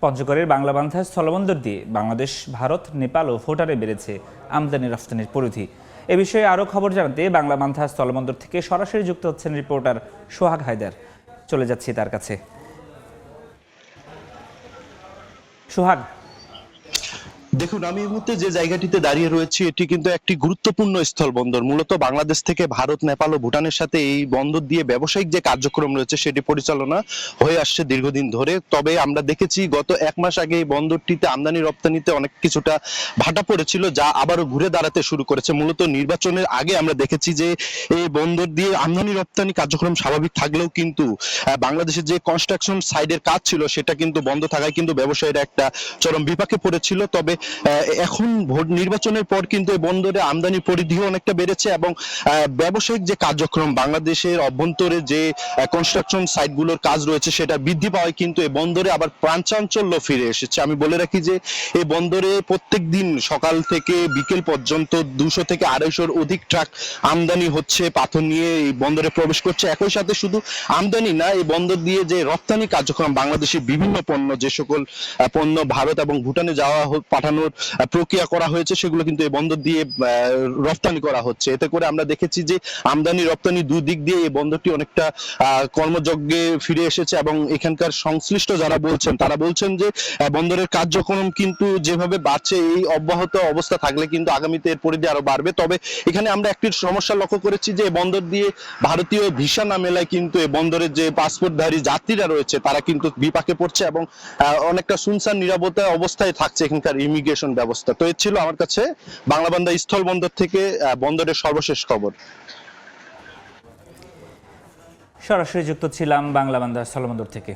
পঞ্চগড়ের বাংলাবান্ধা স্থলবন্দর দিয়ে বাংলাদেশ, ভারত, নেপাল ও ভুটানে বেড়েছে আমদানি রফতানির পরিধি। এ বিষয়ে আরও খবর জানাতে বাংলাবান্ধা স্থলবন্দর থেকে সরাসরি যুক্ত হচ্ছেন রিপোর্টার সোহাগ হায়দার। চলে যাচ্ছি তার কাছে। সোহাগ, দেখুন, আমি এই মুহূর্তে যে জায়গাটিতে দাঁড়িয়ে রয়েছি এটি কিন্তু একটি গুরুত্বপূর্ণ স্থলবন্দর। মূলত বাংলাদেশ থেকে ভারত, নেপাল ও ভুটানের সাথে এই বন্দর দিয়ে ব্যবসায়িক যে কার্যক্রম রয়েছে সেটি পরিচালনা হয়ে আসছে দীর্ঘদিন ধরে। তবে আমরা দেখেছি গত এক মাস আগে এই বন্দরটিতে আমদানি রপ্তানিতে অনেক কিছুটা ভাটা পড়েছিল, যা আবারও ঘুরে দাঁড়াতে শুরু করেছে। মূলত নির্বাচনের আগে আমরা দেখেছি যে এই বন্দর দিয়ে আমদানি রপ্তানি কার্যক্রম স্বাভাবিক থাকলেও কিন্তু বাংলাদেশের যে কনস্ট্রাকশন সাইডের কাজ ছিল সেটা কিন্তু বন্ধ থাকায় কিন্তু ব্যবসায়ীরা একটা চরম বিপাকে পড়েছিল। তবে এখন ভোট নির্বাচনের পর কিন্তু এই বন্দরে আমদানির পরিধিও অনেকটা বেড়েছে এবং ব্যবসায়িক যে কার্যক্রম বাংলাদেশের অভ্যন্তরে যে কনস্ট্রাকশন সাইটগুলোর কাজ রয়েছে সেটা বৃদ্ধি পাওয়ায় কিন্তু এই বন্দরে আবার প্রাণচাঞ্চল্য ফিরে এসেছে। আমি বলে রাখি যে এই বন্দরে প্রত্যেক দিন সকাল থেকে বিকেল পর্যন্ত 200 থেকে 250-র অধিক ট্রাক আমদানি হচ্ছে, পাথর নিয়ে এই বন্দরে প্রবেশ করছে। একই সাথে শুধু আমদানি না, এই বন্দর দিয়ে যে রপ্তানি কার্যক্রম বাংলাদেশের বিভিন্ন পণ্য, যে সকল পণ্য ভারত এবং ভুটানে পাঠানোর প্রক্রিয়া করা হয়েছে সেগুলো কিন্তু এই বন্দর দিয়ে রপ্তানি করা হচ্ছে। এতে করে আমরা দেখেছি যে আমদানি রপ্তানি দুই দিক দিয়ে এই বন্দরটি অনেকটা কর্মযজ্ঞে ফিরে এসেছে এবং এখানকার সংশ্লিষ্ট যারা বলছেন তারা বলছেন যে বন্দরের কার্যক্রম কিন্তু যেভাবে বাড়ছে এই অব্যাহত অবস্থা থাকলে কিন্তু আগামীতে এর পরিধি আরো বাড়বে। তবে এখানে আমরা একটি সমস্যা লক্ষ্য করেছি যে বন্দর দিয়ে ভারতীয় ভিসা না মেলায় কিন্তু এই বন্দরের যে পাসপোর্টধারী যাত্রীরা রয়েছে তারা কিন্তু বিপাকে পড়ছে এবং অনেকটা সুনসান নিরাপত্তা অবস্থায় থাকছে এখানকার ইমিগ্রেশন ব্যবস্থা। তো এ ছিল আমার কাছে বাংলাবান্ধা স্থলবন্দর থেকে বন্দরের সর্বশেষ খবর। সরাসরি যুক্ত ছিলাম বাংলাবান্ধা স্থলবন্দর থেকে।